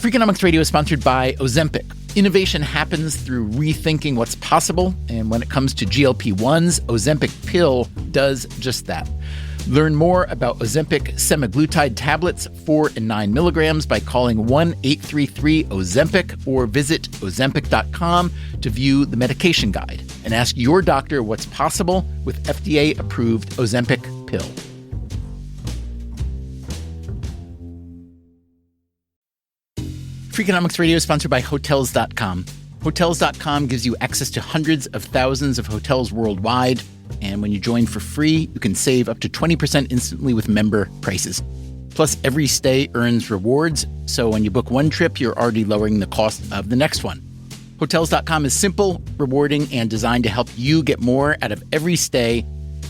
Freakonomics Radio is sponsored by Ozempic. Innovation happens through rethinking what's possible, and when it comes to GLP-1s, Ozempic pill does just that. Learn more about Ozempic semaglutide tablets, 4 and 9 milligrams, by calling 1-833-OZEMPIC or visit Ozempic.com to view the medication guide and ask your doctor what's possible with FDA-approved Ozempic pill. Freakonomics Radio is sponsored by Hotels.com. Hotels.com gives you access to hundreds of thousands of hotels worldwide, and when you join for free, you can save up to 20% instantly with member prices. Plus, every stay earns rewards, so when you book one trip, you're already lowering the cost of the next one. Hotels.com is simple, rewarding, and designed to help you get more out of every stay.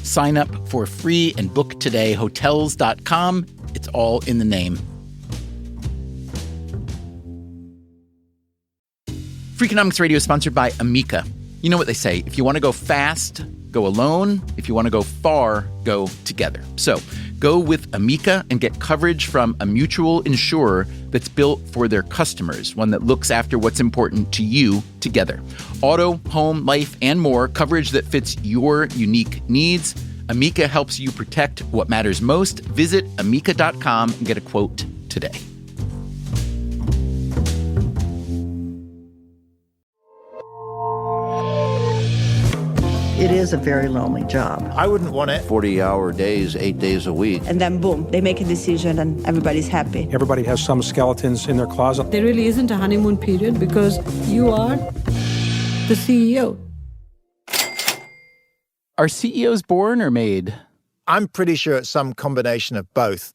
Sign up for free and book today. Hotels.com. It's all in the name. Freakonomics Radio is sponsored by Amica. You know what they say, if you want to go fast, go alone. If you want to go far, go together. So go with Amica and get coverage from a mutual insurer that's built for their customers, one that looks after what's important to you together. Auto, home, life, and more, coverage that fits your unique needs. Amica helps you protect what matters most. Visit Amica.com and get a quote today. It is a very lonely job. I wouldn't want it. 40-hour days, 8 days a week. And then boom, they make a decision and everybody's happy. Everybody has some skeletons in their closet. There really isn't a honeymoon period because you are the CEO. Are CEOs born or made? I'm pretty sure it's some combination of both.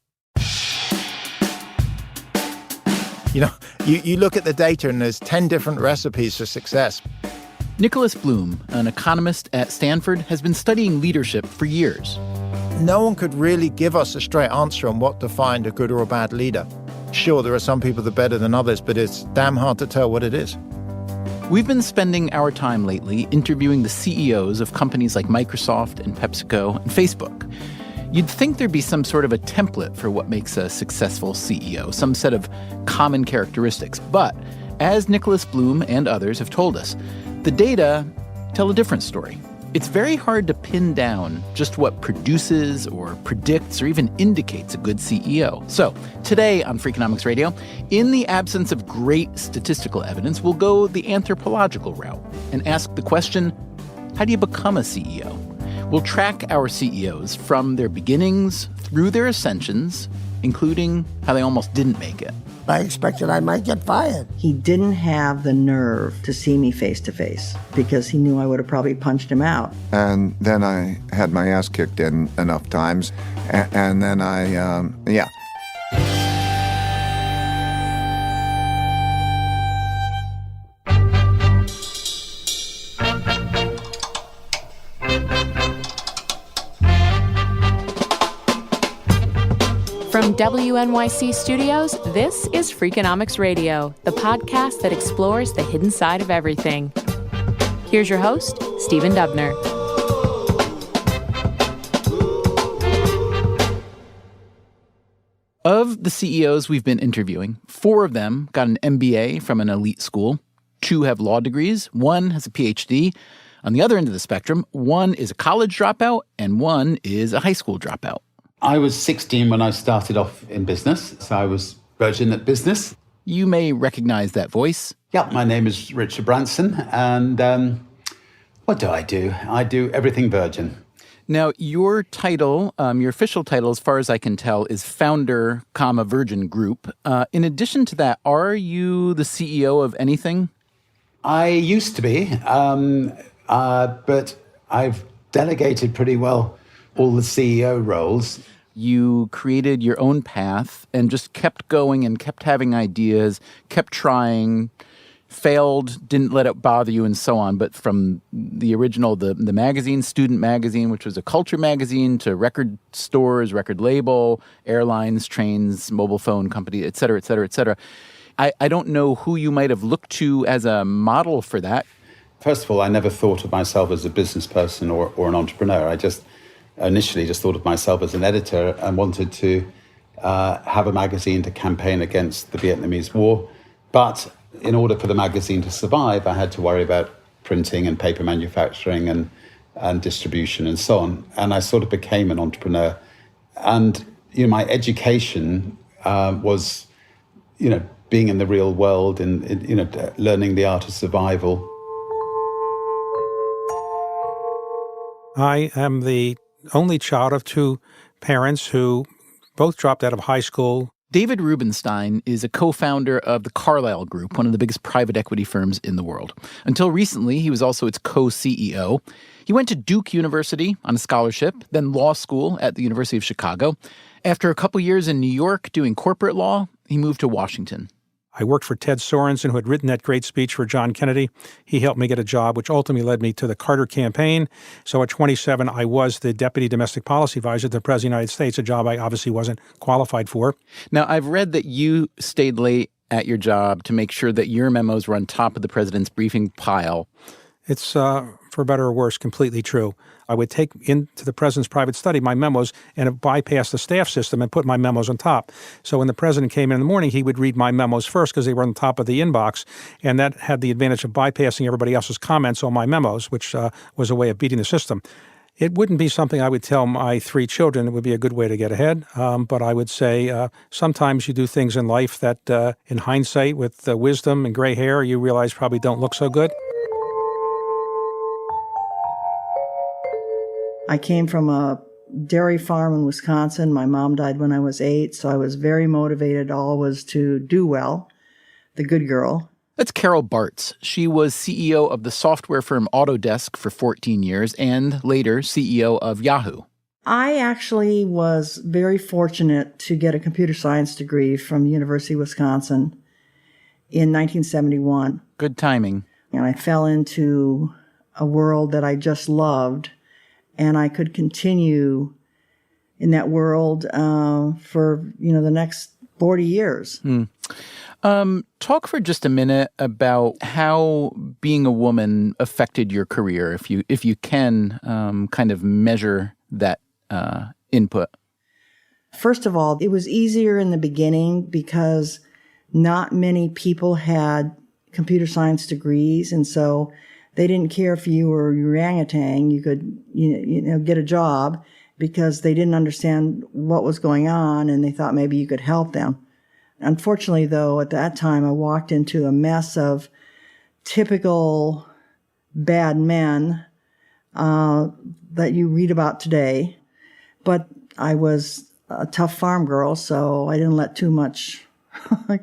You know, you look at the data and there's 10 different recipes for success. Nicholas Bloom, an economist at Stanford, has been studying leadership for years. No one could really give us a straight answer on what defined a good or a bad leader. Sure, there are some people that are better than others, but it's damn hard to tell what it is. We've been spending our time lately interviewing the CEOs of companies like Microsoft and PepsiCo and Facebook. You'd think there'd be some sort of a template for what makes a successful CEO, some set of common characteristics. But as Nicholas Bloom and others have told us, the data tell a different story. It's very hard to pin down just what produces or predicts or even indicates a good CEO. So today on Freakonomics Radio, in the absence of great statistical evidence, we'll go the anthropological route and ask the question, how do you become a CEO? We'll track our CEOs from their beginnings through their ascensions, including how they almost didn't make it. I expected I might get fired. He didn't have the nerve to see me face to face because he knew I would have probably punched him out. And then I had my ass kicked in enough times. And then yeah. From WNYC Studios, this is Freakonomics Radio, the podcast that explores the hidden side of everything. Here's your host, Stephen Dubner. Of the CEOs we've been interviewing, 4 of them got an MBA from an elite school, 2 have law degrees, 1 has a PhD. On the other end of the spectrum, 1 is a college dropout and 1 is a high school dropout. I was 16 when I started off in business, so I was virgin at business. You may recognize that voice. Yeah, my name is Richard Branson, and what do? I do everything virgin. Now, your title, your official title, as far as I can tell, is founder, Virgin Group. In addition to that, are you the CEO of anything? I used to be, but I've delegated pretty well all the CEO roles. You created your own path and just kept going and kept having ideas, kept trying, failed, didn't let it bother you, and so on. But from the original, the magazine, Student Magazine, which was a culture magazine, to record stores, record label, airlines, trains, mobile phone company, et cetera, et cetera, et cetera. I don't know who you might have looked to as a model for that. First of all, I never thought of myself as a business person or an entrepreneur. I initially just thought of myself as an editor and wanted to have a magazine to campaign against the Vietnamese War. But in order for the magazine to survive, I had to worry about printing and paper manufacturing and distribution and so on. And I sort of became an entrepreneur. And, my education was, being in the real world and, learning the art of survival. I am the only child of two parents who both dropped out of high school. David Rubenstein is a co-founder of the Carlyle Group, one of the biggest private equity firms in the world. Until recently, he was also its co-CEO. He went to Duke University on a scholarship, then law school at the University of Chicago. After a couple years in New York doing corporate law, he moved to Washington. I worked for Ted Sorensen, who had written that great speech for John Kennedy. He helped me get a job, which ultimately led me to the Carter campaign. So at 27, I was the Deputy Domestic Policy Advisor to the President of the United States, a job I obviously wasn't qualified for. Now, I've read that you stayed late at your job to make sure that your memos were on top of the president's briefing pile. It's, for better or worse, completely true. I would take into the president's private study my memos and bypass the staff system and put my memos on top. So when the president came in the morning, he would read my memos first because they were on top of the inbox. And that had the advantage of bypassing everybody else's comments on my memos, which was a way of beating the system. It wouldn't be something I would tell my three children. It would be a good way to get ahead. But I would say sometimes you do things in life that, in hindsight, with wisdom and gray hair, you realize probably don't look so good. I came from a dairy farm in Wisconsin. My mom died when I was 8, so I was very motivated always to do well, the good girl. That's Carol Bartz. She was CEO of the software firm Autodesk for 14 years and later CEO of Yahoo. I actually was very fortunate to get a computer science degree from the University of Wisconsin in 1971. Good timing. And I fell into a world that I just loved. And I could continue in that world for, the next 40 years. Talk for just a minute about how being a woman affected your career, if you can kind of measure that input. First of all, it was easier in the beginning because not many people had computer science degrees, and so they didn't care if you were orangutan. You could, get a job because they didn't understand what was going on and they thought maybe you could help them. Unfortunately, though, at that time, I walked into a mess of typical bad men that you read about today. But I was a tough farm girl, so I didn't let too much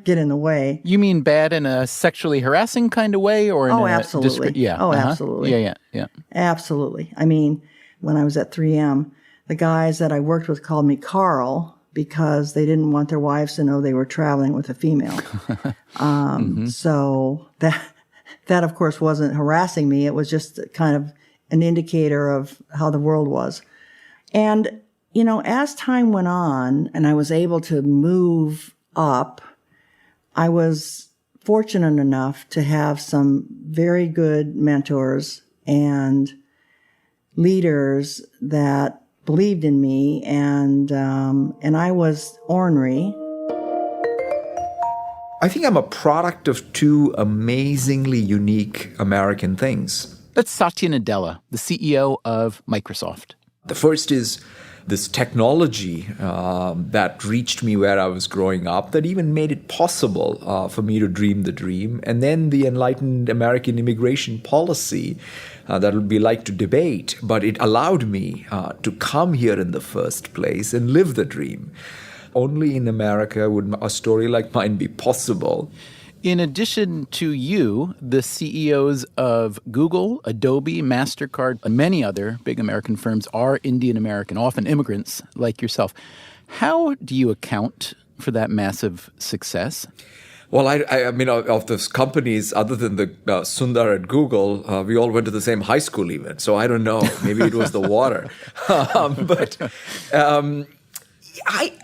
get in the way. You mean bad in a sexually harassing kind of way, or in absolutely. Absolutely. Yeah. Absolutely. I mean, when I was at 3M, the guys that I worked with called me Carl because they didn't want their wives to know they were traveling with a female. So that of course wasn't harassing me. It was just kind of an indicator of how the world was. And, as time went on and I was able to move up, I was fortunate enough to have some very good mentors and leaders that believed in me, and I was ornery. I think I'm a product of two amazingly unique American things. That's Satya Nadella, the CEO of Microsoft. The first is this technology that reached me where I was growing up, that even made it possible for me to dream the dream. And then the enlightened American immigration policy that would be like to debate, but it allowed me to come here in the first place and live the dream. Only in America would a story like mine be possible. In addition to you, the CEOs of Google, Adobe, MasterCard, and many other big American firms are Indian American, often immigrants like yourself. How do you account for that massive success? Well, I mean, of those companies, other than the Sundar at Google, we all went to the same high school even. So I don't know. Maybe it was the water.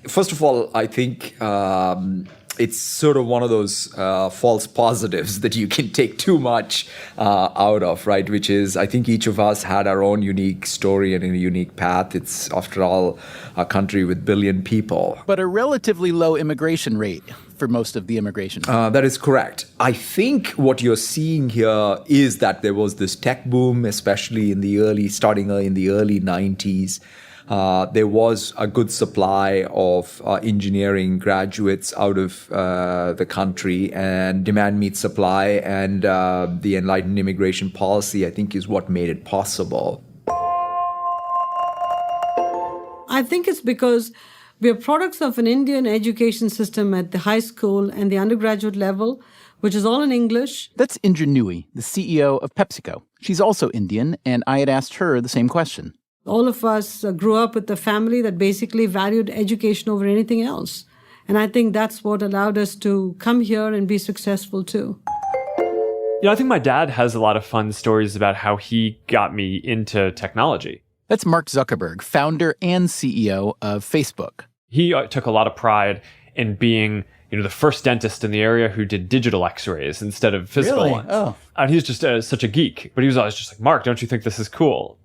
First of all, I think it's sort of one of those false positives that you can take too much out of, right? Which is, I think each of us had our own unique story and a unique path. It's, after all, a country with 1 billion people. But a relatively low immigration rate, for most of the immigration. That is correct. I think what you're seeing here is that there was this tech boom, especially starting in the early 90s. There was a good supply of engineering graduates out of the country, and demand meets supply, and the enlightened immigration policy, I think, is what made it possible. I think it's because we are products of an Indian education system at the high school and the undergraduate level, which is all in English. That's Indra Nui, the CEO of PepsiCo. She's also Indian, and I had asked her the same question. All of us grew up with a family that basically valued education over anything else. And I think that's what allowed us to come here and be successful too. I think my dad has a lot of fun stories about how he got me into technology. That's Mark Zuckerberg, founder and CEO of Facebook. He took a lot of pride in being, the first dentist in the area who did digital x-rays instead of physical ones. Oh. And he's just such a geek. But he was always just like, Mark, don't you think this is cool?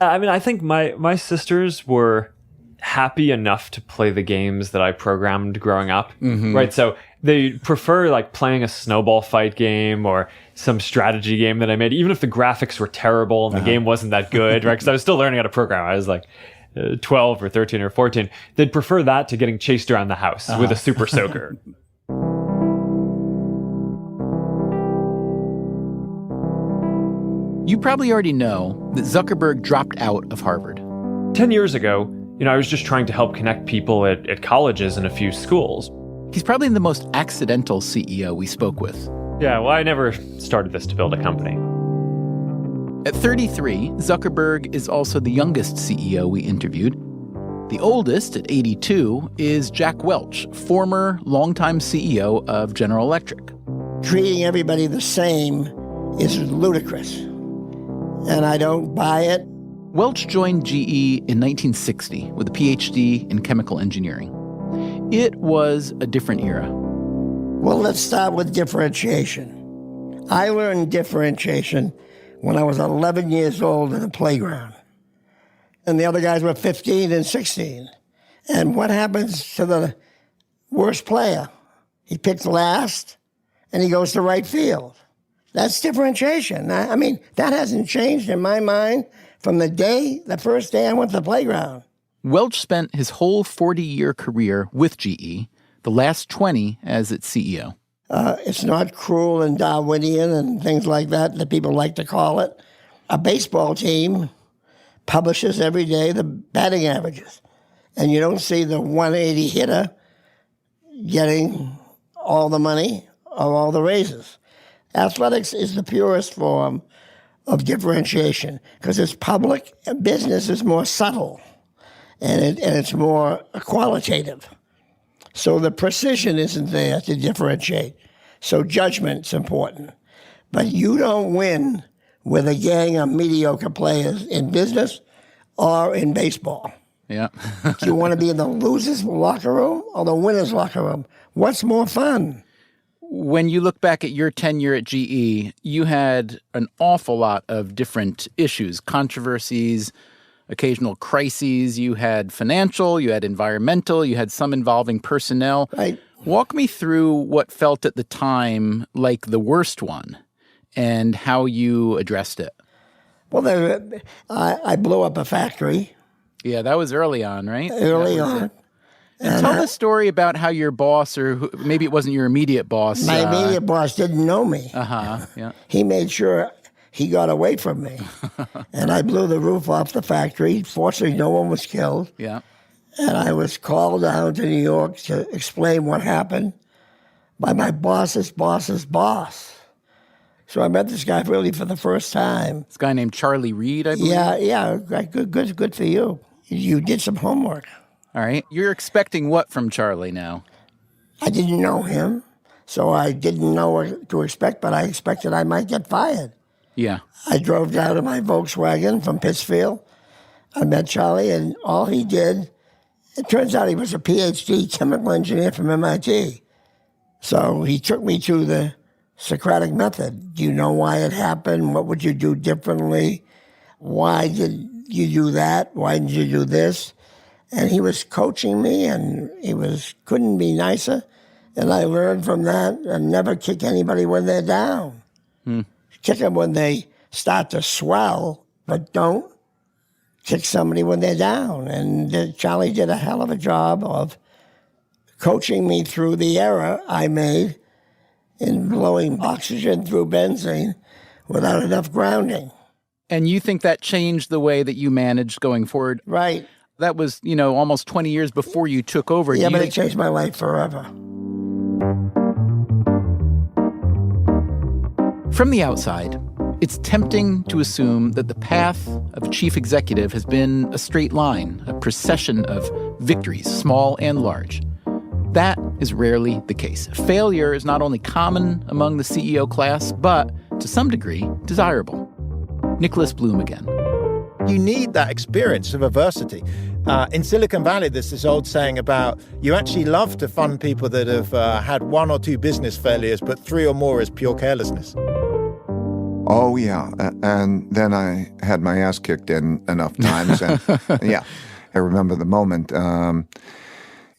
I think my sisters were happy enough to play the games that I programmed growing up, right? So they prefer like playing a snowball fight game or some strategy game that I made, even if the graphics were terrible and the game wasn't that good, right? Because I was still learning how to program. I was like 12 or 13 or 14. They'd prefer that to getting chased around the house with a super soaker. You probably already know that Zuckerberg dropped out of Harvard. 10 years ago, I was just trying to help connect people at colleges and a few schools. He's probably the most accidental CEO we spoke with. Yeah, well, I never started this to build a company. At 33, Zuckerberg is also the youngest CEO we interviewed. The oldest, at 82, is Jack Welch, former longtime CEO of General Electric. Treating everybody the same is ludicrous, and I don't buy it. Welch joined GE in 1960 with a PhD in chemical engineering. It was a different era. Well, let's start with differentiation. I learned differentiation when I was 11 years old in the playground. And the other guys were 15 and 16. And what happens to the worst player? He picks last, and he goes to right field. That's differentiation. I mean, that hasn't changed in my mind from the first day I went to the playground. Welch spent his whole 40-year career with GE, the last 20 as its CEO. It's not cruel and Darwinian and things like that people like to call it. A baseball team publishes every day the batting averages, and you don't see the 180 hitter getting all the money or all the raises. Athletics is the purest form of differentiation because it's public and business is more subtle and it's more qualitative. So the precision isn't there to differentiate. So judgment's important. But you don't win with a gang of mediocre players in business or in baseball. Yeah. Do you want to be in the losers' locker room or the winners' locker room? What's more fun? When you look back at your tenure at GE, you had an awful lot of different issues, controversies, occasional crises. You had financial, you had environmental, you had some involving personnel. Right. Walk me through what felt at the time like the worst one and how you addressed it. Well, I blew up a factory. Yeah, that was early on, right? Early on. And tell the story about how your boss, or maybe it wasn't your immediate boss. My immediate boss didn't know me. Yeah. He made sure he got away from me. And I blew the roof off the factory. Fortunately, no one was killed. Yeah. And I was called down to New York to explain what happened by my boss's boss's boss. So I met this guy really for the first time. This guy named Charlie Reed, I believe? Yeah. Good for you. You did some homework. All right. You're expecting what from Charlie now? I didn't know him, so I didn't know what to expect, but I expected I might get fired. Yeah. I drove down in my Volkswagen from Pittsfield. I met Charlie, and all he did, it turns out he was a PhD chemical engineer from MIT. So he took me to the Socratic method. Do you know why it happened? What would you do differently? Why did you do that? Why didn't you do this? And he was coaching me, and he couldn't be nicer. And I learned from that and never kick anybody when they're down. Kick them when they start to swell, but don't kick somebody when they're down. And Charlie did a hell of a job of coaching me through the error I made in blowing oxygen through benzene without enough grounding. And you think that changed the way that you managed going forward? Right. That was, almost 20 years before you took over. Yeah, but it changed my life forever. From the outside, it's tempting to assume that the path of a chief executive has been a straight line, a procession of victories, small and large. That is rarely the case. Failure is not only common among the CEO class, but to some degree, desirable. Nicholas Bloom again. You need that experience of adversity. In Silicon Valley, there's this old saying about you actually love to fund people that have had 1 or 2 business failures, but 3 or more is pure carelessness. Oh, yeah. And then I had my ass kicked in enough times. And yeah, I remember the moment.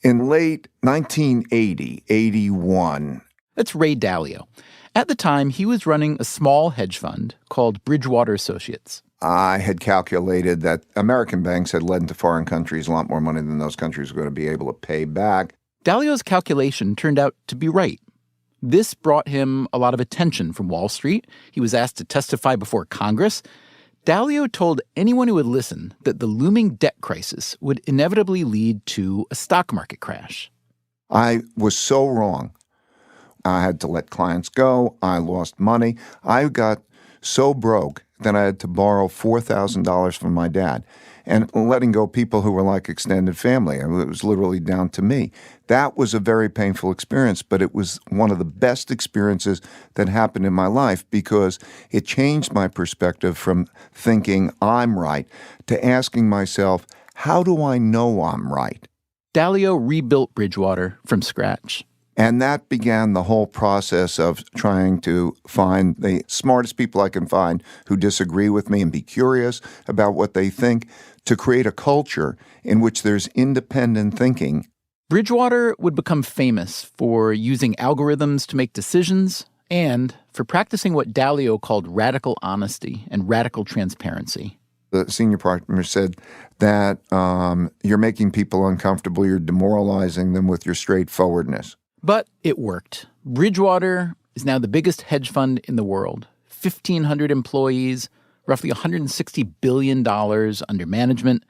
In late 1980, 81. That's Ray Dalio. At the time, he was running a small hedge fund called Bridgewater Associates. I had calculated that American banks had lent to foreign countries a lot more money than those countries were going to be able to pay back. Dalio's calculation turned out to be right. This brought him a lot of attention from Wall Street. He was asked to testify before Congress. Dalio told anyone who would listen that the looming debt crisis would inevitably lead to a stock market crash. I was so wrong. I had to let clients go. I lost money. I got so broke that I had to borrow $4,000 from my dad and letting go people who were like extended family. It was literally down to me. That was a very painful experience, but it was one of the best experiences that happened in my life because it changed my perspective from thinking I'm right to asking myself, how do I know I'm right? Dalio rebuilt Bridgewater from scratch. And that began the whole process of trying to find the smartest people I can find who disagree with me and be curious about what they think to create a culture in which there's independent thinking. Bridgewater would become famous for using algorithms to make decisions and for practicing what Dalio called radical honesty and radical transparency. The senior partner said that you're making people uncomfortable, you're demoralizing them with your straightforwardness. But it worked. Bridgewater is now the biggest hedge fund in the world. 1,500 employees, roughly $160 billion under management.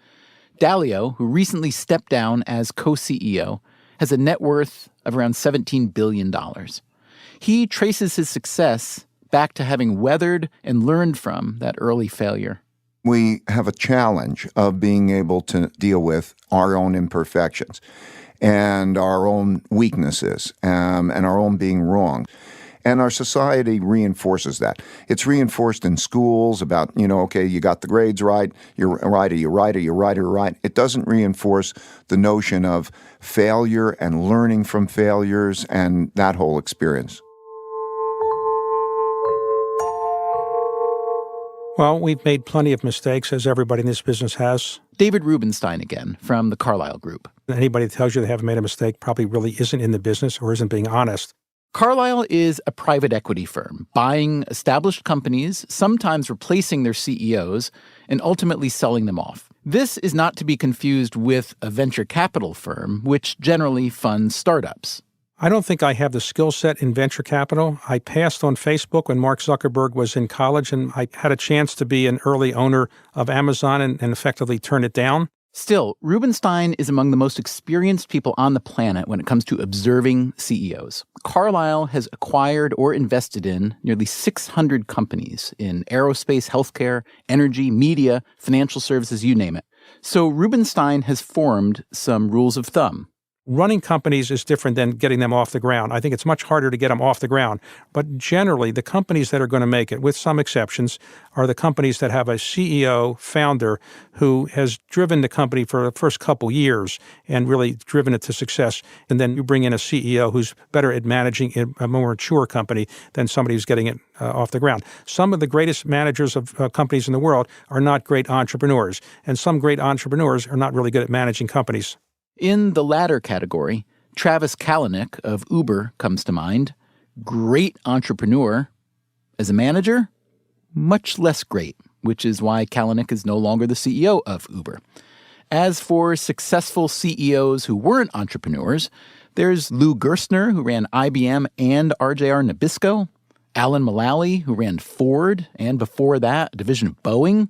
Dalio, who recently stepped down as co-CEO, has a net worth of around $17 billion. He traces his success back to having weathered and learned from that early failure. We have a challenge of being able to deal with our own imperfections and our own weaknesses and our own being wrong. And our society reinforces that. It's reinforced in schools about, okay, you got the grades right, you're right, or you're right, or you're right, or you're right. It doesn't reinforce the notion of failure and learning from failures and that whole experience. Well, we've made plenty of mistakes, as everybody in this business has. David Rubenstein again, from the Carlyle Group. Anybody that tells you they haven't made a mistake probably really isn't in the business or isn't being honest. Carlyle is a private equity firm, buying established companies, sometimes replacing their CEOs, and ultimately selling them off. This is not to be confused with a venture capital firm, which generally funds startups. I don't think I have the skill set in venture capital. I passed on Facebook when Mark Zuckerberg was in college, and I had a chance to be an early owner of Amazon and effectively turn it down. Still, Rubenstein is among the most experienced people on the planet when it comes to observing CEOs. Carlyle has acquired or invested in nearly 600 companies in aerospace, healthcare, energy, media, financial services, you name it. So Rubenstein has formed some rules of thumb. Running companies is different than getting them off the ground. I think it's much harder to get them off the ground. But generally, the companies that are going to make it, with some exceptions, are the companies that have a CEO, founder, who has driven the company for the first couple years and really driven it to success. And then you bring in a CEO who's better at managing a more mature company than somebody who's getting it off the ground. Some of the greatest managers of companies in the world are not great entrepreneurs. And some great entrepreneurs are not really good at managing companies. In the latter category, Travis Kalanick of Uber comes to mind. Great entrepreneur. As a manager, much less great, which is why Kalanick is no longer the CEO of Uber. As for successful CEOs who weren't entrepreneurs, there's Lou Gerstner, who ran IBM and RJR Nabisco, Alan Mulally, who ran Ford, and before that, a division of Boeing.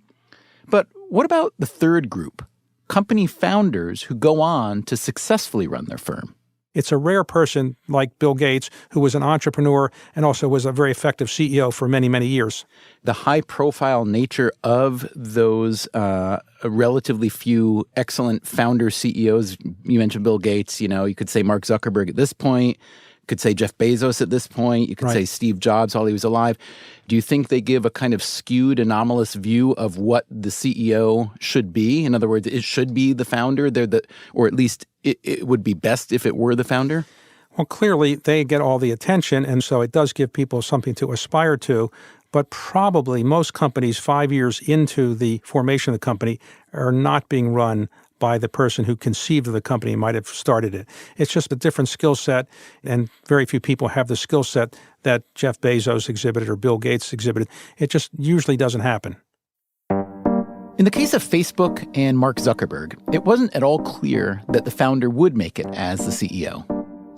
But what about the third group, company founders who go on to successfully run their firm? It's a rare person like Bill Gates, who was an entrepreneur and also was a very effective CEO for many, many years. The high-profile nature of those relatively few excellent founder CEOs, you mentioned Bill Gates, you could say Mark Zuckerberg at this point, could say Jeff Bezos at this point, you could say Steve Jobs while he was alive. Do you think they give a kind of skewed, anomalous view of what the CEO should be? In other words, it should be the founder, or at least it would be best if it were the founder? Well, clearly they get all the attention, and so it does give people something to aspire to. But probably most companies 5 years into the formation of the company are not being run by the person who conceived of the company and might have started it. It's just a different skill set, and very few people have the skill set that Jeff Bezos exhibited or Bill Gates exhibited. It just usually doesn't happen. In the case of Facebook and Mark Zuckerberg, it wasn't at all clear that the founder would make it as the CEO.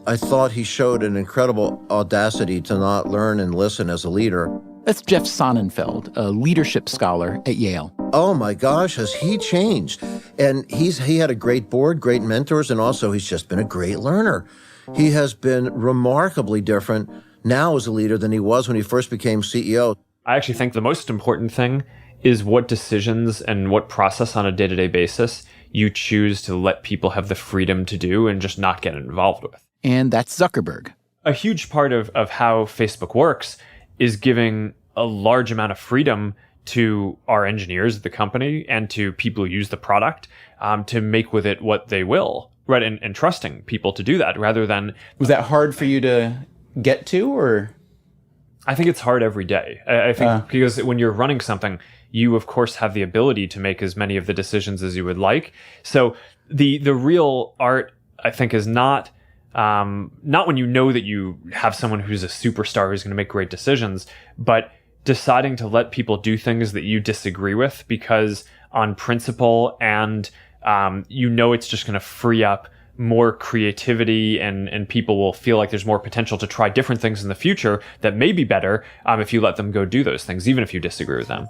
I thought he showed an incredible audacity to not learn and listen as a leader. That's Jeff Sonnenfeld, a leadership scholar at Yale. Oh my gosh, has he changed? And he had a great board, great mentors, and also he's just been a great learner. He has been remarkably different now as a leader than he was when he first became CEO. I actually think the most important thing is what decisions and what process on a day-to-day basis you choose to let people have the freedom to do and just not get involved with. And that's Zuckerberg. A huge part of how Facebook works is giving a large amount of freedom to our engineers at the company and to people who use the product to make with it what they will, right? And trusting people to do that rather than... Was that hard for you to get to, or...? I think it's hard every day. I think because when you're running something, you, of course, have the ability to make as many of the decisions as you would like. So the real art, I think, is not when you know that you have someone who's a superstar who's going to make great decisions, but deciding to let people do things that you disagree with because on principle and it's just going to free up more creativity and people will feel like there's more potential to try different things in the future that may be better if you let them go do those things, even if you disagree with them.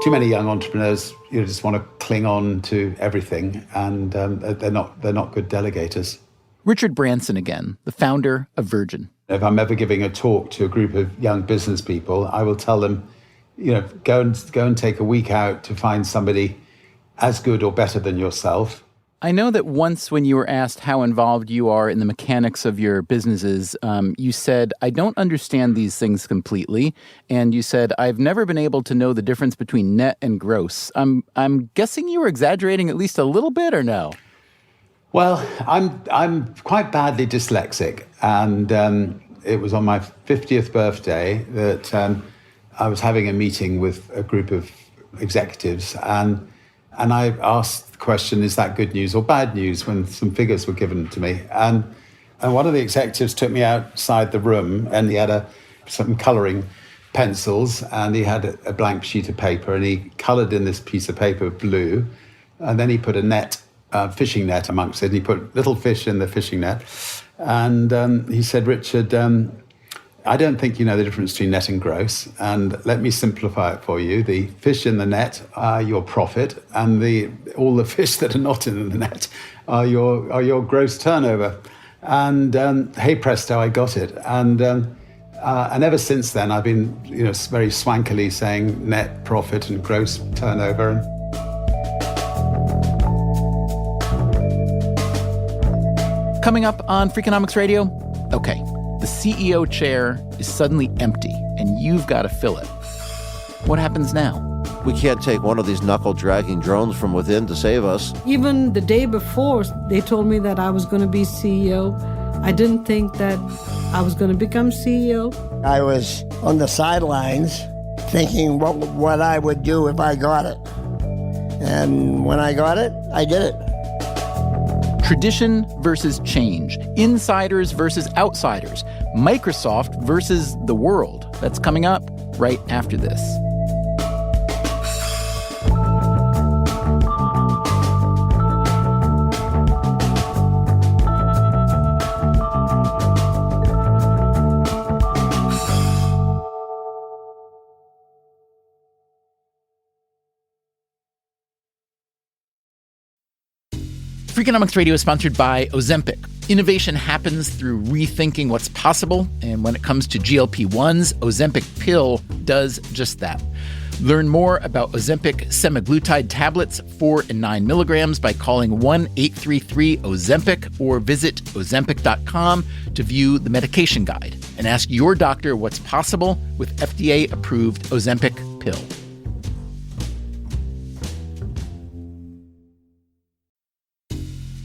Too many young entrepreneurs just want to cling on to everything, and they're not good delegators. Richard Branson again, the founder of Virgin. If I'm ever giving a talk to a group of young business people, I will tell them, go and take a week out to find somebody as good or better than yourself. I know that once when you were asked how involved you are in the mechanics of your businesses, you said, I don't understand these things completely. And you said, I've never been able to know the difference between net and gross. I'm guessing you were exaggerating at least a little bit, or no? Well, I'm quite badly dyslexic. And it was on my 50th birthday that I was having a meeting with a group of executives. And I asked the question, is that good news or bad news, when some figures were given to me. And one of the executives took me outside the room, and he had some colouring pencils, and he had a blank sheet of paper, and he coloured in this piece of paper blue. And then he put a fishing net amongst it, and he put little fish in the fishing net. And he said, Richard, I don't think you know the difference between net and gross, and let me simplify it for you. The fish in the net are your profit, and all the fish that are not in the net are your gross turnover. And hey presto, I got it. And ever since then, I've been very swankily saying net profit and gross turnover. Coming up on Freakonomics Radio, okay. The CEO chair is suddenly empty, and you've got to fill it. What happens now? We can't take one of these knuckle-dragging drones from within to save us. Even the day before, they told me that I was going to be CEO. I didn't think that I was going to become CEO. I was on the sidelines thinking what I would do if I got it. And when I got it, I did it. Tradition versus change. Insiders versus outsiders. Microsoft versus the world. That's coming up right after this. Freakonomics Radio is sponsored by Ozempic. Innovation happens through rethinking what's possible, and when it comes to GLP-1s, Ozempic pill does just that. Learn more about Ozempic semaglutide tablets, 4 and 9 milligrams, by calling 1-833-OZEMPIC or visit Ozempic.com to view the medication guide and ask your doctor what's possible with FDA-approved Ozempic pill.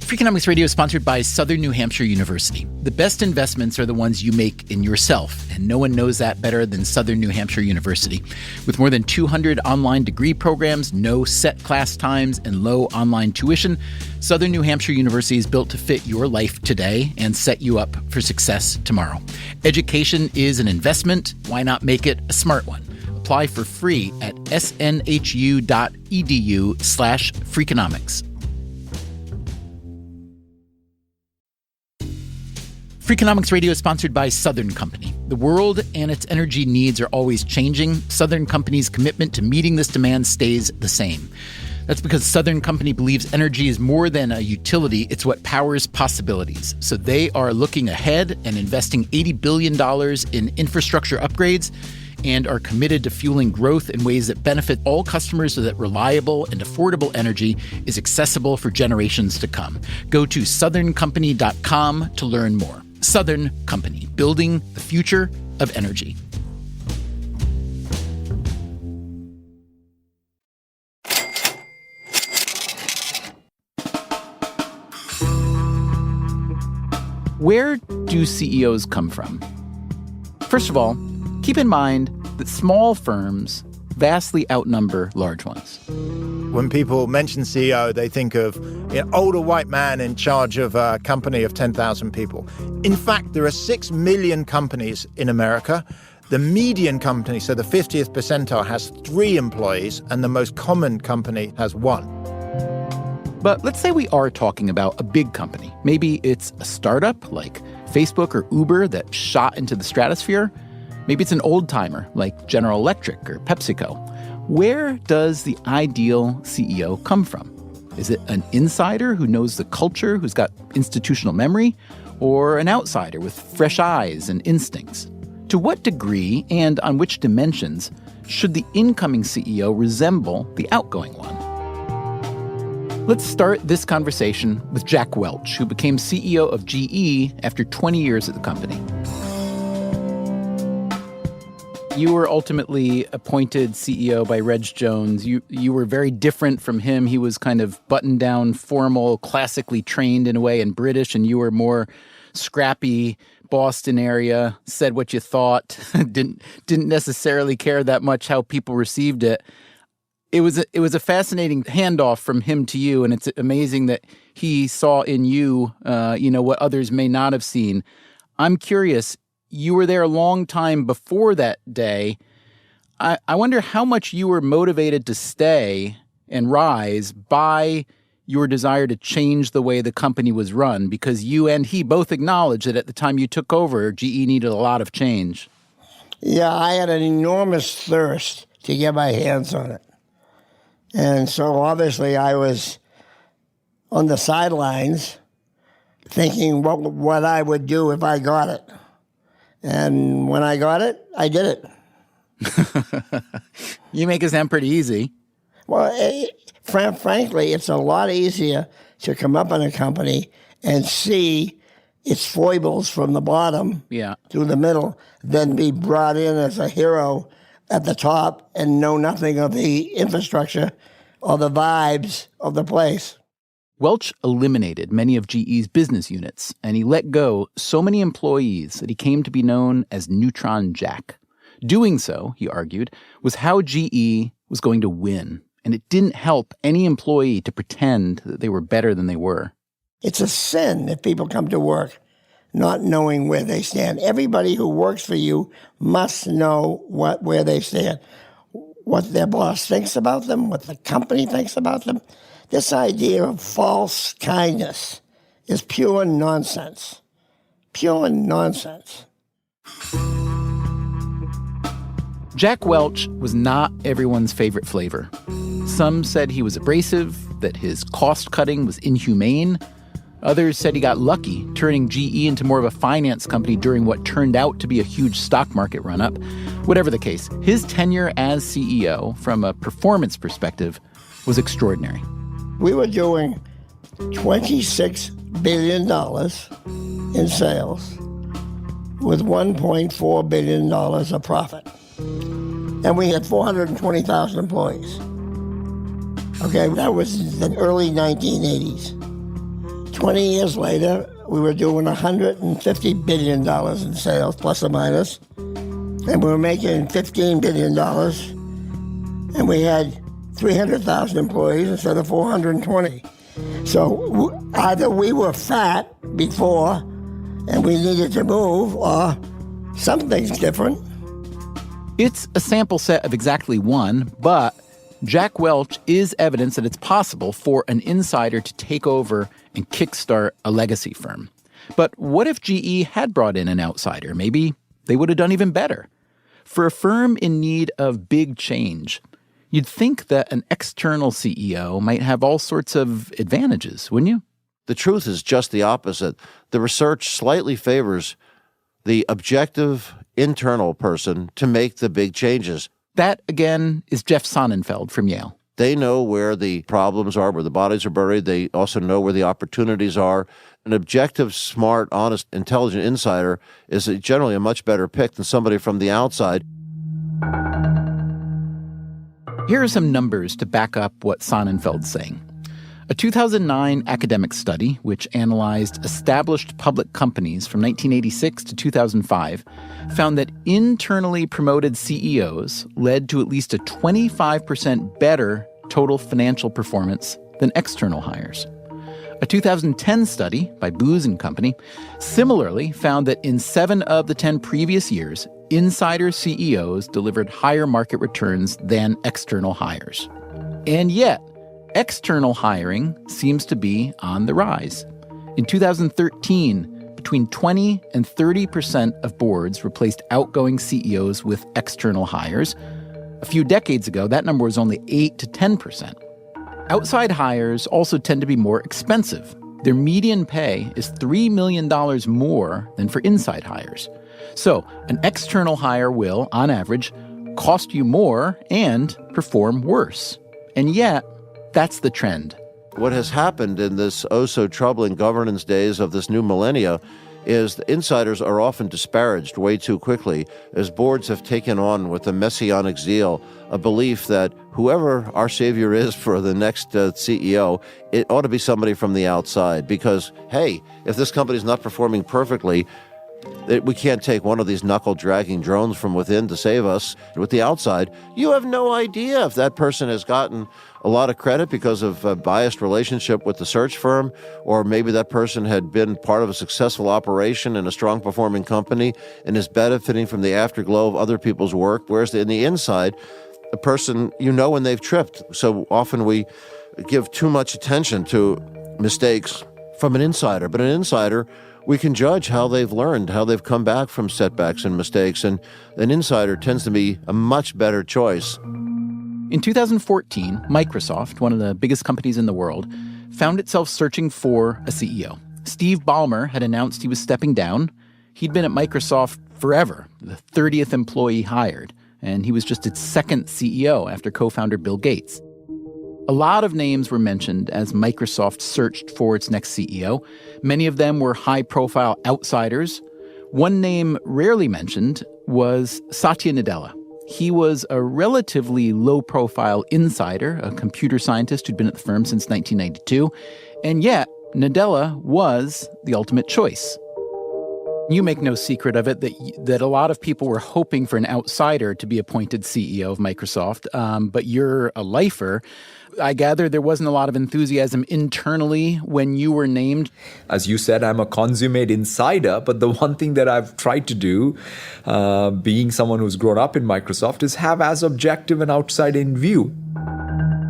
Freakonomics Radio is sponsored by Southern New Hampshire University. The best investments are the ones you make in yourself, and no one knows that better than Southern New Hampshire University. With more than 200 online degree programs, no set class times, and low online tuition, Southern New Hampshire University is built to fit your life today and set you up for success tomorrow. Education is an investment. Why not make it a smart one? Apply for free at snhu.edu/Freakonomics. Freakonomics Radio is sponsored by Southern Company. The world and its energy needs are always changing. Southern Company's commitment to meeting this demand stays the same. That's because Southern Company believes energy is more than a utility, it's what powers possibilities. So they are looking ahead and investing $80 billion in infrastructure upgrades and are committed to fueling growth in ways that benefit all customers so that reliable and affordable energy is accessible for generations to come. Go to southerncompany.com to learn more. Southern Company, building the future of energy. Where do CEOs come from? First of all, keep in mind that small firms vastly outnumber large ones. When people mention CEO, they think of an older white man in charge of a company of 10,000 people. In fact, there are 6 million companies in America. The median company, so the 50th percentile, has 3 employees, and the most common company has 1. But let's say we are talking about a big company. Maybe it's a startup like Facebook or Uber that shot into the stratosphere. Maybe it's an old-timer like General Electric or PepsiCo. Where does the ideal CEO come from? Is it an insider who knows the culture, who's got institutional memory, or an outsider with fresh eyes and instincts? To what degree and on which dimensions should the incoming CEO resemble the outgoing one? Let's start this conversation with Jack Welch, who became CEO of GE after 20 years at the company. You were ultimately appointed CEO by Reg Jones. You were very different from him. He was kind of buttoned down, formal, classically trained in a way, and British, and you were more scrappy, Boston area, said what you thought, didn't necessarily care that much how people received it. It was a fascinating handoff from him to you, and it's amazing that he saw in you, what others may not have seen. I'm curious. You were there a long time before that day. I wonder how much you were motivated to stay and rise by your desire to change the way the company was run, because you and he both acknowledged that at the time you took over, GE needed a lot of change. Yeah, I had an enormous thirst to get my hands on it. And so obviously I was on the sidelines thinking what I would do if I got it. And when I got it, I did it. You make it sound pretty easy. Well, frankly, it's a lot easier to come up in a company and see its foibles from the bottom to the middle than be brought in as a hero at the top and know nothing of the infrastructure or the vibes of the place. Welch eliminated many of GE's business units, and he let go so many employees that he came to be known as Neutron Jack. Doing so, he argued, was how GE was going to win, and it didn't help any employee to pretend that they were better than they were. It's a sin if people come to work not knowing where they stand. Everybody who works for you must know where they stand, what their boss thinks about them, what the company thinks about them. This idea of false kindness is pure nonsense. Pure nonsense. Jack Welch was not everyone's favorite flavor. Some said he was abrasive, that his cost-cutting was inhumane. Others said he got lucky, turning GE into more of a finance company during what turned out to be a huge stock market run-up. Whatever the case, his tenure as CEO, from a performance perspective, was extraordinary. We were doing $26 billion in sales with $1.4 billion of profit. And we had 420,000 employees. Okay, that was the early 1980s. 20 years later, we were doing $150 billion in sales, plus or minus, and we were making $15 billion, and we had 300,000 employees instead of 420. So either we were fat before and we needed to move, or something's different. It's a sample set of exactly one, but Jack Welch is evidence that it's possible for an insider to take over and kickstart a legacy firm. But what if GE had brought in an outsider? Maybe they would have done even better. For a firm in need of big change, you'd think that an external CEO might have all sorts of advantages, wouldn't you? The truth is just the opposite. The research slightly favors the objective internal person to make the big changes. That, again, is Jeff Sonnenfeld from Yale. They know where the problems are, where the bodies are buried. They also know where the opportunities are. An objective, smart, honest, intelligent insider is generally a much better pick than somebody from the outside. Here are some numbers to back up what Sonnenfeld's saying. A 2009 academic study, which analyzed established public companies from 1986 to 2005, found that internally promoted CEOs led to at least a 25% better total financial performance than external hires. A 2010 study by Booz & Company similarly found that in 7 of the 10 previous years, insider CEOs delivered higher market returns than external hires. And yet, external hiring seems to be on the rise. In 2013, between 20 and 30% of boards replaced outgoing CEOs with external hires. A few decades ago, that number was only 8 to 10%. Outside hires also tend to be more expensive. Their median pay is $3 million more than for inside hires. So an external hire will, on average, cost you more and perform worse. And yet, that's the trend. What has happened in this oh-so-troubling governance days of this new millennia is the insiders are often disparaged way too quickly as boards have taken on with a messianic zeal a belief that whoever our savior is for the next CEO, it ought to be somebody from the outside because, hey, if this company's not performing perfectly, we can't take one of these knuckle-dragging drones from within to save us. With the outside, you have no idea if that person has gotten a lot of credit because of a biased relationship with the search firm, or maybe that person had been part of a successful operation in a strong-performing company and is benefiting from the afterglow of other people's work, whereas in the inside, a person, you know when they've tripped. So often we give too much attention to mistakes from an insider, but an insider, we can judge how they've learned, how they've come back from setbacks and mistakes, and an insider tends to be a much better choice. In 2014, Microsoft, one of the biggest companies in the world, found itself searching for a CEO. Steve Ballmer had announced he was stepping down. He'd been at Microsoft forever, the 30th employee hired, and he was just its second CEO after co-founder Bill Gates. A lot of names were mentioned as Microsoft searched for its next CEO. Many of them were high-profile outsiders. One name rarely mentioned was Satya Nadella. He was a relatively low-profile insider, a computer scientist who'd been at the firm since 1992, and yet Nadella was the ultimate choice. You make no secret of it that a lot of people were hoping for an outsider to be appointed CEO of Microsoft, but you're a lifer. I gather there wasn't a lot of enthusiasm internally when you were named. As you said, I'm a consummate insider, but the one thing that I've tried to do, being someone who's grown up in Microsoft, is have as objective an outside-in view.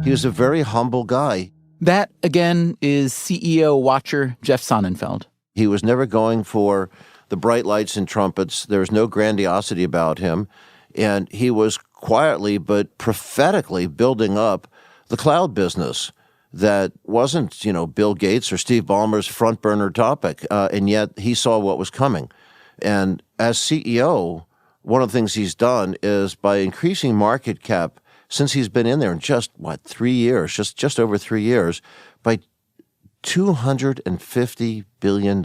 He was a very humble guy. That, again, is CEO watcher Jeff Sonnenfeld. He was never going for the bright lights and trumpets. There was no grandiosity about him. And he was quietly but prophetically building up the cloud business that wasn't, Bill Gates or Steve Ballmer's front burner topic. And yet he saw what was coming. And as CEO, one of the things he's done is by increasing market cap since he's been in there in just, 3 years, just over 3 years, by $250 billion.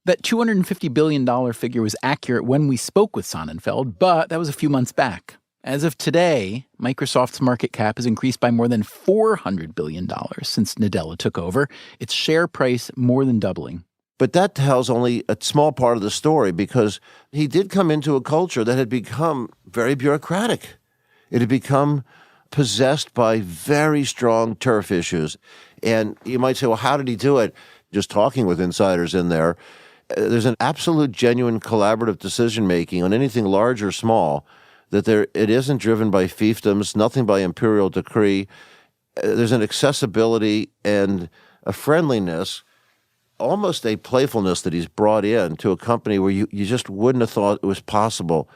That $250 billion figure was accurate when we spoke with Sonnenfeld, but that was a few months back. As of today, Microsoft's market cap has increased by more than $400 billion since Nadella took over, its share price more than doubling. But that tells only a small part of the story, because he did come into a culture that had become very bureaucratic. It had become possessed by very strong turf issues. And you might say, well, how did he do it? Just talking with insiders in there, there's an absolute genuine collaborative decision-making on anything large or small, that it isn't driven by fiefdoms, nothing by imperial decree. There's an accessibility and a friendliness, almost a playfulness that he's brought in to a company where you just wouldn't have thought it was possible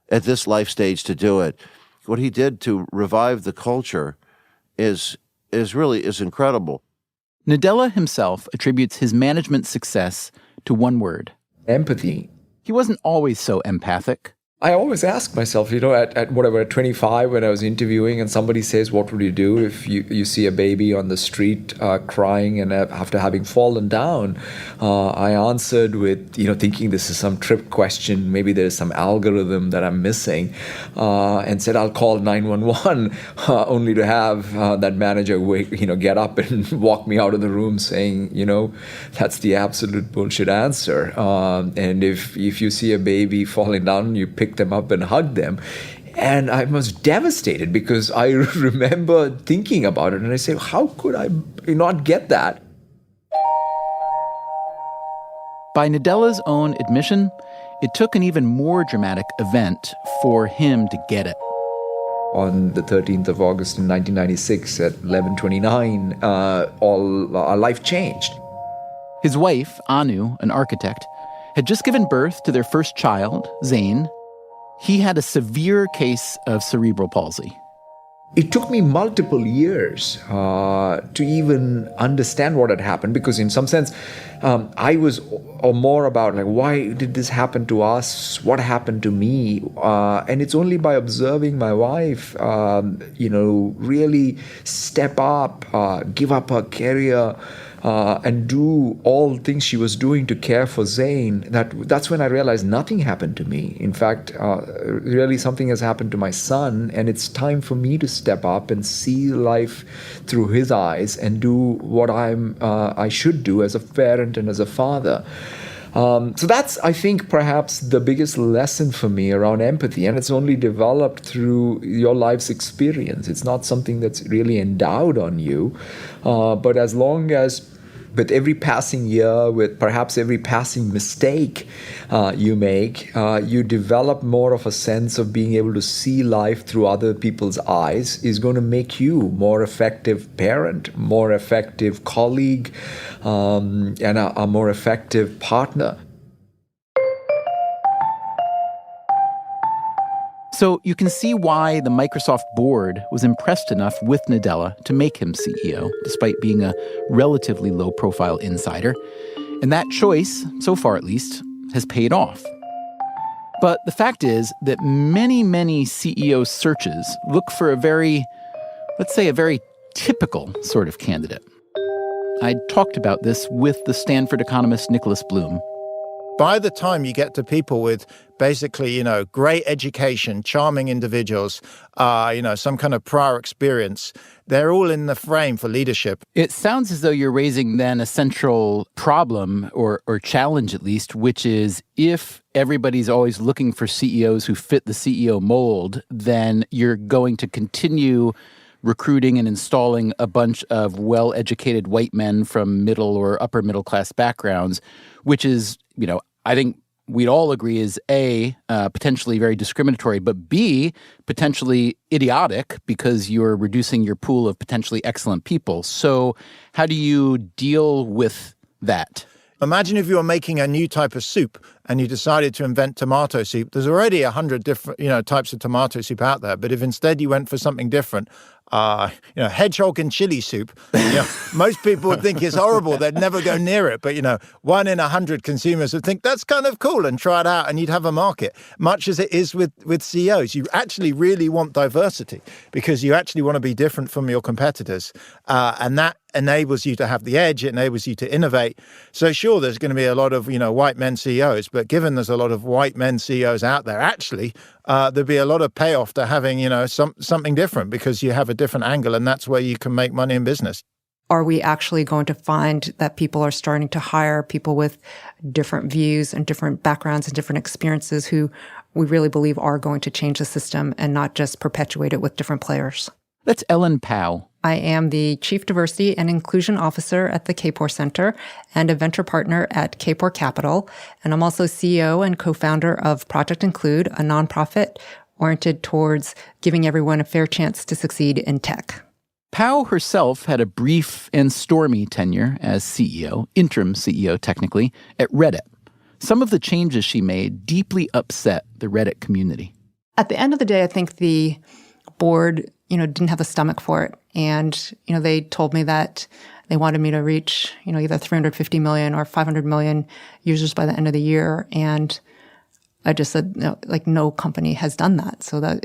at this life stage to do it. What he did to revive the culture is incredible. Nadella himself attributes his management success to one word: empathy. He wasn't always so empathic. I always ask myself, at 25 when I was interviewing and somebody says, what would you do if you see a baby on the street crying and after having fallen down? I answered with, thinking this is some trick question, maybe there's some algorithm that I'm missing, and said, I'll call 911, only to have that manager get up and walk me out of the room saying, that's the absolute bullshit answer. And if you see a baby falling down, you pick them up and hug them. And I was devastated because I remember thinking about it and I say, how could I not get that? By Nadella's own admission, it took an even more dramatic event for him to get it. On the 13th of August in 1996 at 11:29, our life changed. His wife, Anu, an architect, had just given birth to their first child, Zain. He had a severe case of cerebral palsy. It took me multiple years to even understand what had happened, because in some sense, I was more about why did this happen to us? What happened to me? And it's only by observing my wife, really step up, give up her career, and do all things she was doing to care for Zain, that's when I realized nothing happened to me. In fact, really something has happened to my son, and it's time for me to step up and see life through his eyes and do what I should do as a parent and as a father. So that's, I think, perhaps the biggest lesson for me around empathy, and it's only developed through your life's experience. It's not something that's really endowed on you, but as long as with every passing year, with perhaps every passing mistake you make, you develop more of a sense of being able to see life through other people's eyes, is going to make you more effective parent, more effective colleague, and a more effective partner. So you can see why the Microsoft board was impressed enough with Nadella to make him CEO, despite being a relatively low-profile insider. And that choice, so far at least, has paid off. But the fact is that many CEO searches look for a very typical sort of candidate. I talked about this with the Stanford economist Nicholas Bloom. By the time you get to people with basically, great education, charming individuals, some kind of prior experience, they're all in the frame for leadership. It sounds as though you're raising then a central problem or challenge at least, which is if everybody's always looking for CEOs who fit the CEO mold, then you're going to continue recruiting and installing a bunch of well-educated white men from middle or upper middle class backgrounds, which is, I think we'd all agree is A, potentially very discriminatory, but B, potentially idiotic because you're reducing your pool of potentially excellent people. So how do you deal with that? Imagine if you were making a new type of soup and you decided to invent tomato soup. There's already 100 different, types of tomato soup out there. But if instead you went for something different, hedgehog and chili soup, most people would think it's horrible. They'd never go near it. But, 1 in 100 consumers would think that's kind of cool and try it out and you'd have a market. Much as it is with CEOs, you actually really want diversity because you actually want to be different from your competitors. And that enables you to have the edge. It enables you to innovate. So sure, there's going to be a lot of, white men CEOs, but given there's a lot of white men CEOs out there, actually, there'd be a lot of payoff to having, something different because you have a different angle and that's where you can make money in business. Are we actually going to find that people are starting to hire people with different views and different backgrounds and different experiences who we really believe are going to change the system and not just perpetuate it with different players? That's Ellen Pao. I am the Chief Diversity and Inclusion Officer at the Kapor Center and a venture partner at Kapor Capital. And I'm also CEO and co-founder of Project Include, a nonprofit oriented towards giving everyone a fair chance to succeed in tech. Pao herself had a brief and stormy tenure as CEO, interim CEO technically, at Reddit. Some of the changes she made deeply upset the Reddit community. At the end of the day, I think the board didn't have the stomach for it. And, they told me that they wanted me to reach, either 350 million or 500 million users by the end of the year. And I just said, no company has done that. So that,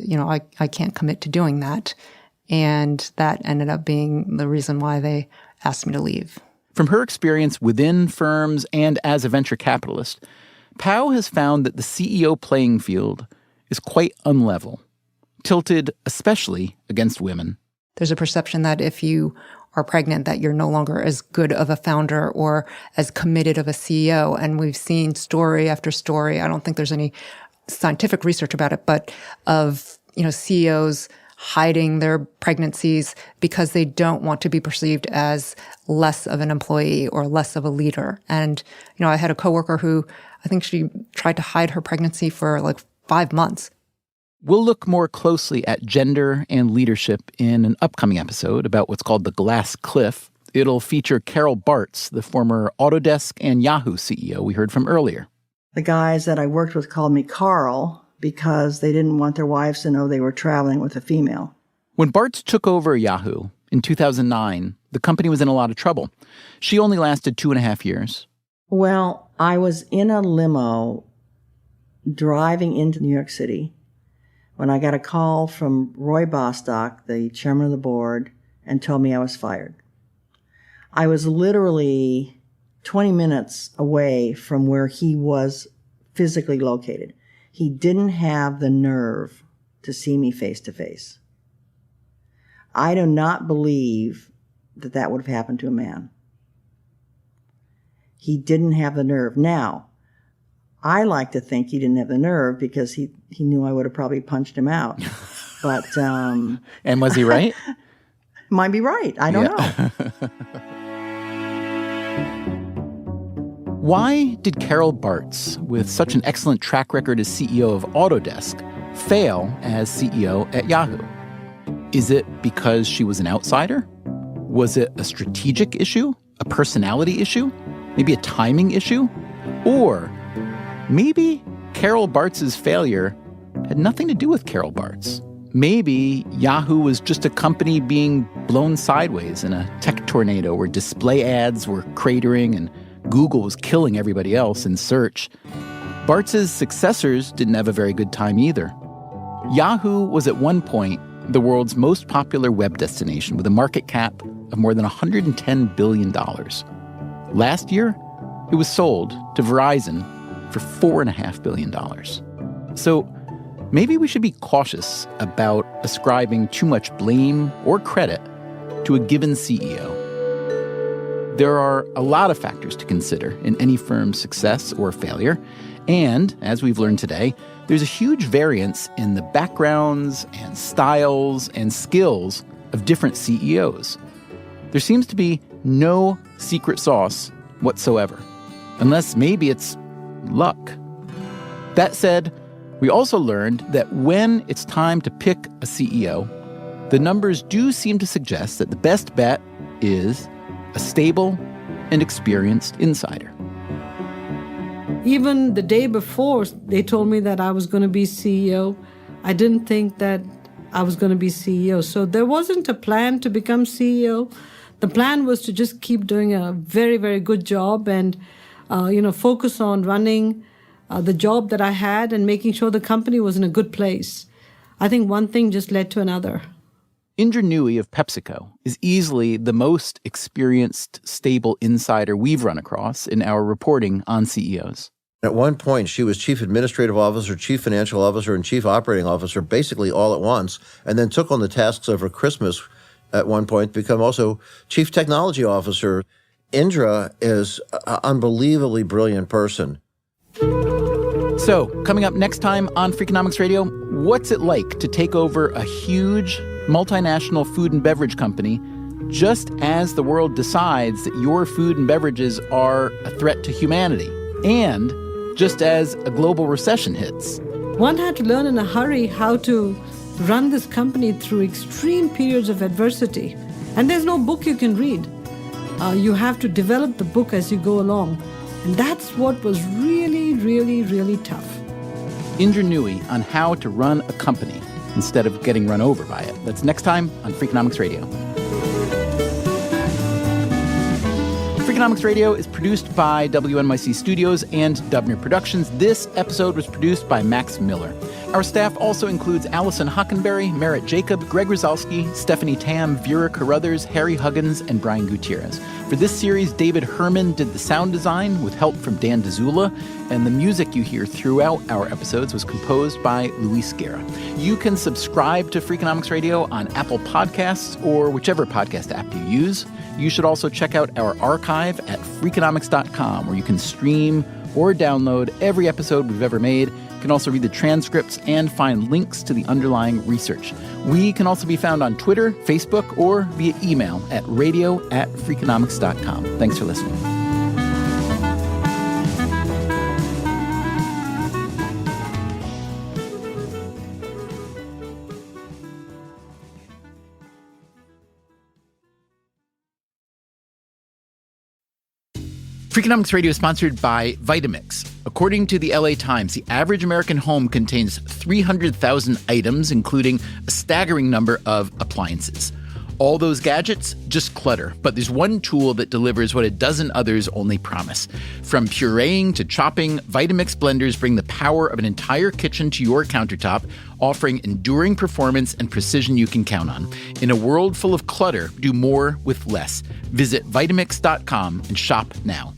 I can't commit to doing that. And that ended up being the reason why they asked me to leave. From her experience within firms and as a venture capitalist, Pao has found that the CEO playing field is quite unlevel, tilted especially against women. There's a perception that if you are pregnant, that you're no longer as good of a founder or as committed of a CEO. And we've seen story after story. I don't think there's any scientific research about it, but of, CEOs hiding their pregnancies because they don't want to be perceived as less of an employee or less of a leader. And, I had a coworker who I think she tried to hide her pregnancy for 5 months. We'll look more closely at gender and leadership in an upcoming episode about what's called the Glass Cliff. It'll feature Carol Bartz, the former Autodesk and Yahoo CEO we heard from earlier. The guys that I worked with called me Carl because they didn't want their wives to know they were traveling with a female. When Bartz took over Yahoo in 2009, the company was in a lot of trouble. She only lasted 2.5 years. Well, I was in a limo driving into New York City when I got a call from Roy Bostock, the chairman of the board, and told me I was fired. I was literally 20 minutes away from where he was physically located. He didn't have the nerve to see me face to face. I do not believe that that would have happened to a man. He didn't have the nerve. Now, I like to think he didn't have the nerve because he knew I would have probably punched him out. But and was he right? Might be right. I don't know. Why did Carol Bartz, with such an excellent track record as CEO of Autodesk, fail as CEO at Yahoo? Is it because she was an outsider? Was it a strategic issue? A personality issue? Maybe a timing issue? Or maybe Carol Bartz's failure had nothing to do with Carol Bartz. Maybe Yahoo was just a company being blown sideways in a tech tornado where display ads were cratering and Google was killing everybody else in search. Bartz's successors didn't have a very good time either. Yahoo was at one point the world's most popular web destination with a market cap of more than $110 billion. Last year, it was sold to Verizon for $4.5 billion. So maybe we should be cautious about ascribing too much blame or credit to a given CEO. There are a lot of factors to consider in any firm's success or failure. And, as we've learned today, there's a huge variance in the backgrounds and styles and skills of different CEOs. There seems to be no secret sauce whatsoever, unless maybe it's luck. That said, we also learned that when it's time to pick a CEO, the numbers do seem to suggest that the best bet is a stable and experienced insider. Even the day before they told me that I was going to be CEO, I didn't think that I was going to be CEO. So there wasn't a plan to become CEO. The plan was to just keep doing a very, very good job and, focus on running the job that I had and making sure the company was in a good place. I think one thing just led to another. Indra Nooyi of PepsiCo is easily the most experienced, stable insider we've run across in our reporting on CEOs. At one point, she was chief administrative officer, chief financial officer, and chief operating officer, basically all at once, and then took on the tasks over Christmas at one point to become also chief technology officer. Indra is an unbelievably brilliant person. So, coming up next time on Freakonomics Radio, what's it like to take over a huge multinational food and beverage company just as the world decides that your food and beverages are a threat to humanity, and just as a global recession hits? One had to learn in a hurry how to run this company through extreme periods of adversity. And there's no book you can read. You have to develop the book as you go along. And that's what was really, really, really tough. Indra Nooyi on how to run a company instead of getting run over by it. That's next time on Freakonomics Radio. Freakonomics Radio is produced by WNYC Studios and Dubner Productions. This episode was produced by Max Miller. Our staff also includes Allison Hockenberry, Merritt Jacob, Greg Rozalski, Stephanie Tam, Vera Carruthers, Harry Huggins, and Brian Gutierrez. For this series, David Herman did the sound design with help from Dan DeZula, and the music you hear throughout our episodes was composed by Luis Guerra. You can subscribe to Freakonomics Radio on Apple Podcasts or whichever podcast app you use. You should also check out our archive at Freakonomics.com, where you can stream or download every episode we've ever made. You can also read the transcripts and find links to the underlying research. We can also be found on Twitter, Facebook, or via email at radio@freakonomics.com. Thanks for listening. Freakonomics Radio is sponsored by Vitamix. According to the LA Times, the average American home contains 300,000 items, including a staggering number of appliances. All those gadgets, just clutter. But there's one tool that delivers what a dozen others only promise. From pureeing to chopping, Vitamix blenders bring the power of an entire kitchen to your countertop, offering enduring performance and precision you can count on. In a world full of clutter, do more with less. Visit Vitamix.com and shop now.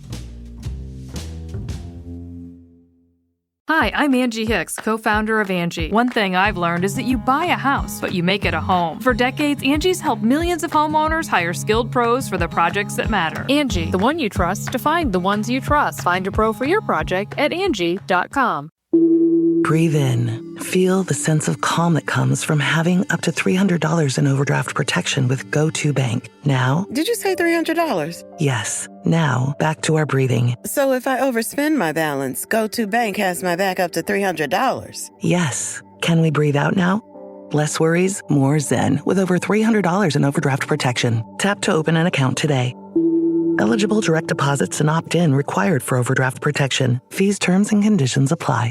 Hi, I'm Angie Hicks, co-founder of Angie. One thing I've learned is that you buy a house, but you make it a home. For decades, Angie's helped millions of homeowners hire skilled pros for the projects that matter. Angie, the one you trust to find the ones you trust. Find a pro for your project at Angie.com. Breathe in. Feel the sense of calm that comes from having up to $300 in overdraft protection with GoToBank. Now... Did you say $300? Yes. Now, back to our breathing. So if I overspend my balance, GoToBank has my back up to $300? Yes. Can we breathe out now? Less worries, more zen, with over $300 in overdraft protection. Tap to open an account today. Eligible direct deposits and opt-in required for overdraft protection. Fees, terms, and conditions apply.